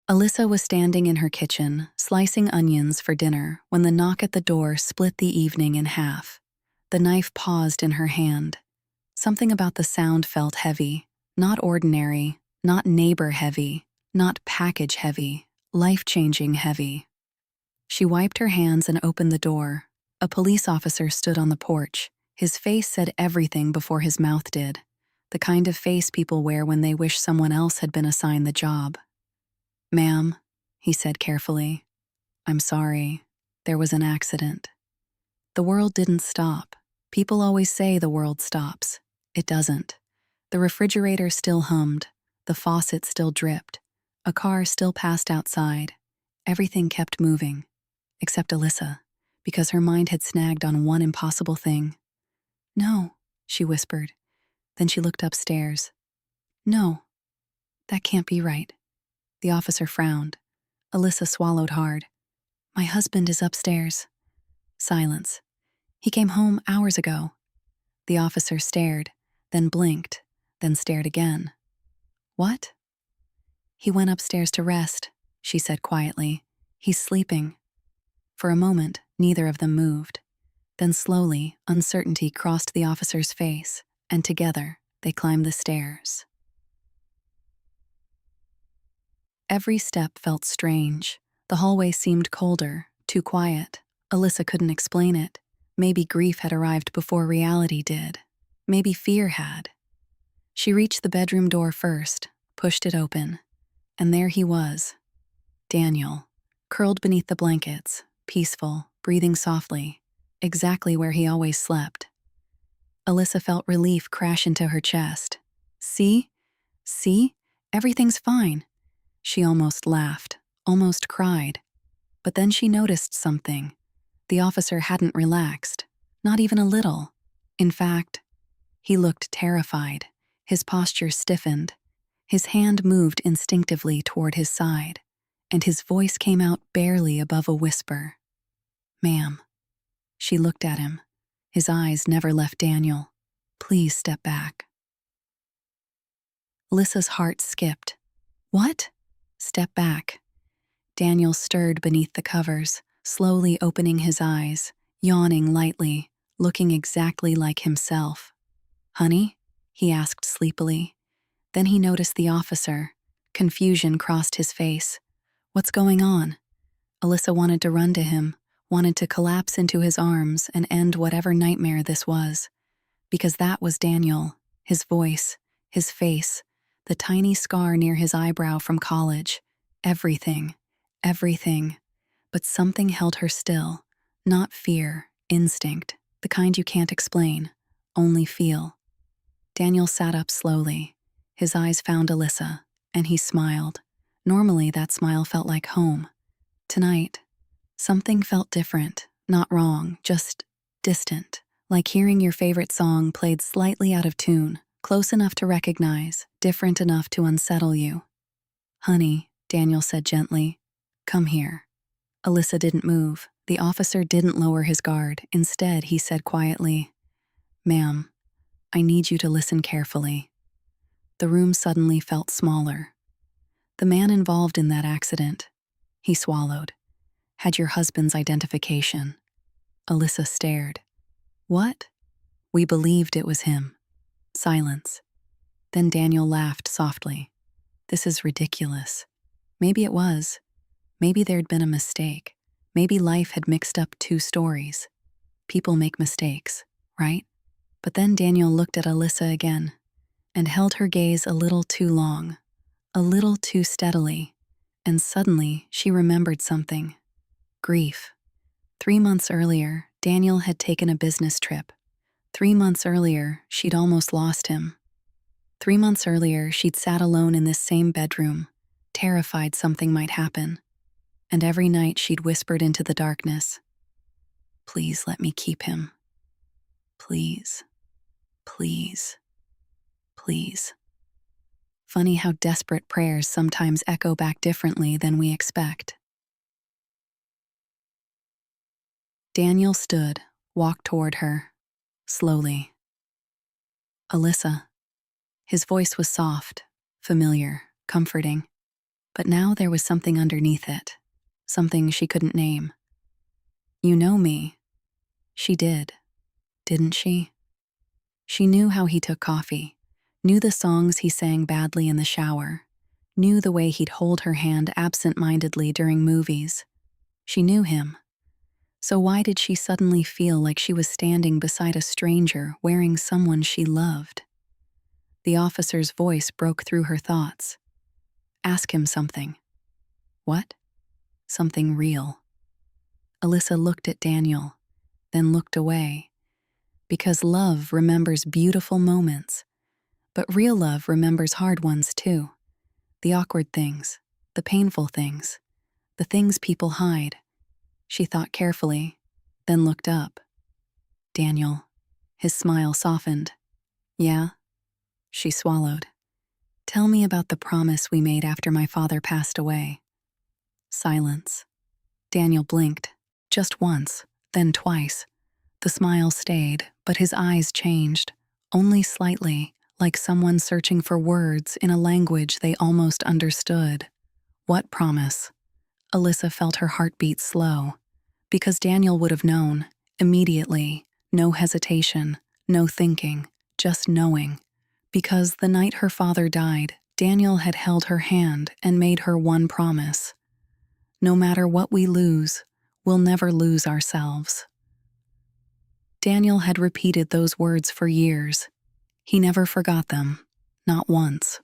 Alyssa was standing in her kitchen, slicing onions for dinner, when the knock at the door split the evening in half. The knife paused in her hand. Something about the sound felt heavy, not ordinary, not neighbor-heavy, not package-heavy, life-changing heavy. She wiped her hands and opened the door. A police officer stood on the porch. His face said everything before his mouth did, the kind of face people wear when they wish someone else had been assigned the job. "Ma'am," he said carefully, "I'm sorry. There was an accident." The world didn't stop. People always say the world stops. It doesn't. The refrigerator still hummed. The faucet still dripped. A car still passed outside. Everything kept moving. Except Alyssa, because her mind had snagged on one impossible thing. "No," she whispered. Then she looked upstairs. "No, that can't be right." The officer frowned. Alyssa swallowed hard. "My husband is upstairs." Silence. "He came home hours ago." The officer stared, then blinked, then stared again. "What?" "He went upstairs to rest," she said quietly. "He's sleeping." For a moment, neither of them moved. Then slowly, uncertainty crossed the officer's face, and together, they climbed the stairs. Every step felt strange. The hallway seemed colder, too quiet. Alyssa couldn't explain it. Maybe grief had arrived before reality did. Maybe fear had. She reached the bedroom door first, pushed it open. And there he was. Daniel, curled beneath the blankets, peaceful, breathing softly, exactly where he always slept. Alyssa felt relief crash into her chest. See? Everything's fine." She almost laughed, almost cried. But then she noticed something. The officer hadn't relaxed, not even a little. In fact, he looked terrified. His posture stiffened. His hand moved instinctively toward his side, and his voice came out barely above a whisper. "Ma'am." She looked at him. His eyes never left Daniel. "Please step back." Alyssa's heart skipped. "What?" "Step back." Daniel stirred beneath the covers, slowly opening his eyes, yawning lightly, looking exactly like himself. "Honey?" he asked sleepily. Then he noticed the officer. Confusion crossed his face. "What's going on?" Alyssa wanted to run to him, wanted to collapse into his arms and end whatever nightmare this was. Because that was Daniel, his voice, his face, the tiny scar near his eyebrow from college. Everything. But something held her still. Not fear, instinct, the kind you can't explain, only feel. Daniel sat up slowly. His eyes found Alyssa, and he smiled. Normally, that smile felt like home. Tonight, something felt different, not wrong, just distant, like hearing your favorite song played slightly out of tune, close enough to recognize, different enough to unsettle you. "Honey," Daniel said gently, "come here." Alyssa didn't move. The officer didn't lower his guard. Instead, he said quietly, "Ma'am, I need you to listen carefully." The room suddenly felt smaller. "The man involved in that accident," he swallowed, "had your husband's identification." Alyssa stared. "What?" "We believed it was him." Silence. Then Daniel laughed softly. "This is ridiculous." Maybe it was. Maybe there'd been a mistake. Maybe life had mixed up two stories. People make mistakes, right? But then Daniel looked at Alyssa again and held her gaze a little too long, a little too steadily, and suddenly she remembered something. Grief. 3 months earlier, Daniel had taken a business trip. 3 months earlier, she'd almost lost him. 3 months earlier, she'd sat alone in this same bedroom, terrified something might happen. And every night she'd whispered into the darkness, "Please let me keep him. Please, please, please." Funny how desperate prayers sometimes echo back differently than we expect. Daniel stood, walked toward her, slowly. "Alyssa." His voice was soft, familiar, comforting. But now there was something underneath it, something she couldn't name. "You know me." She did, didn't she? She knew how he took coffee, knew the songs he sang badly in the shower, knew the way he'd hold her hand absent-mindedly during movies. She knew him. So why did she suddenly feel like she was standing beside a stranger wearing someone she loved? The officer's voice broke through her thoughts. "Ask him something." "What?" "Something real." Alyssa looked at Daniel, then looked away. Because love remembers beautiful moments, but real love remembers hard ones too. The awkward things, the painful things, the things people hide. She thought carefully, then looked up. "Daniel." His smile softened. "Yeah?" She swallowed. "Tell me about the promise we made after my father passed away." Silence. Daniel blinked, just once, then twice. The smile stayed, but his eyes changed, only slightly, like someone searching for words in a language they almost understood. "What promise?" Alyssa felt her heartbeat slow. Because Daniel would have known, immediately, no hesitation, no thinking, just knowing. Because the night her father died, Daniel had held her hand and made her one promise. "No matter what we lose, we'll never lose ourselves." Daniel had repeated those words for years. He never forgot them, not once.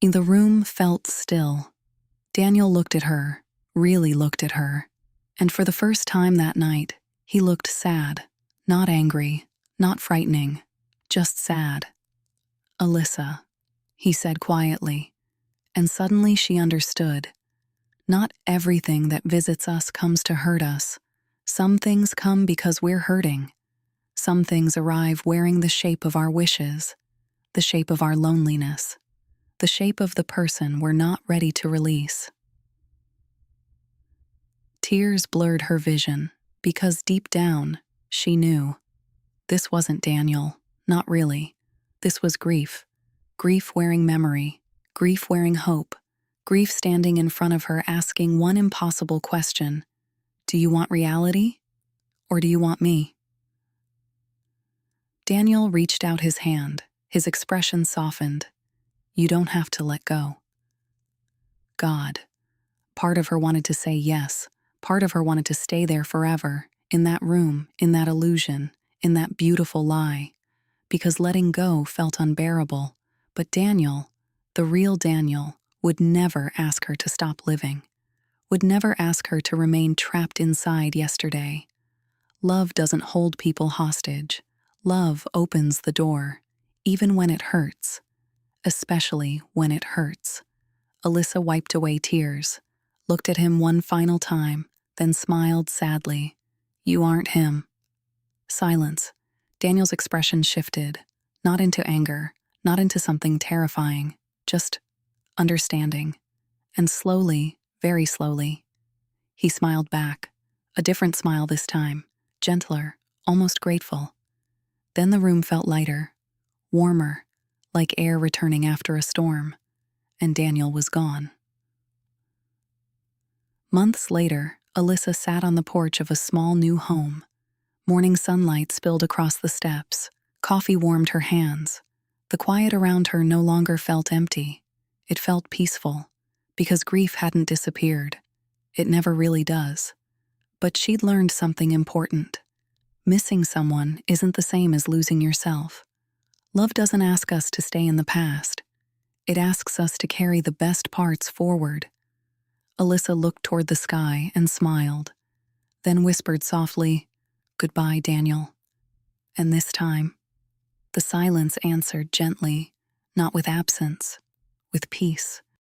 The room felt still. Daniel looked at her, really looked at her. And for the first time that night, he looked sad, not angry, not frightening, just sad. "Alyssa," he said quietly, and suddenly she understood. Not everything that visits us comes to hurt us. Some things come because we're hurting. Some things arrive wearing the shape of our wishes, the shape of our loneliness, the shape of the person we're not ready to release. Tears blurred her vision, because deep down, she knew. This wasn't Daniel, not really. This was grief. Grief wearing memory, grief wearing hope, grief standing in front of her asking one impossible question. "Do you want reality? Or do you want me?" Daniel reached out his hand, his expression softened. "You don't have to let go." God. Part of her wanted to say yes. Part of her wanted to stay there forever, in that room, in that illusion, in that beautiful lie. Because letting go felt unbearable. But Daniel, the real Daniel, would never ask her to stop living. Would never ask her to remain trapped inside yesterday. Love doesn't hold people hostage. Love opens the door, even when it hurts. Especially when it hurts. Alyssa wiped away tears, looked at him one final time, then smiled sadly. "You aren't him." Silence. Daniel's expression shifted, not into anger, not into something terrifying, just understanding. And slowly, very slowly, he smiled back, a different smile this time, gentler, almost grateful. Then the room felt lighter, warmer, like air returning after a storm, and Daniel was gone. Months later, Alyssa sat on the porch of a small new home. Morning sunlight spilled across the steps. Coffee warmed her hands. The quiet around her no longer felt empty. It felt peaceful, because grief hadn't disappeared. It never really does. But she'd learned something important. Missing someone isn't the same as losing yourself. Love doesn't ask us to stay in the past. It asks us to carry the best parts forward. Alyssa looked toward the sky and smiled, then whispered softly, "Goodbye, Daniel." And this time, the silence answered gently, not with absence, with peace.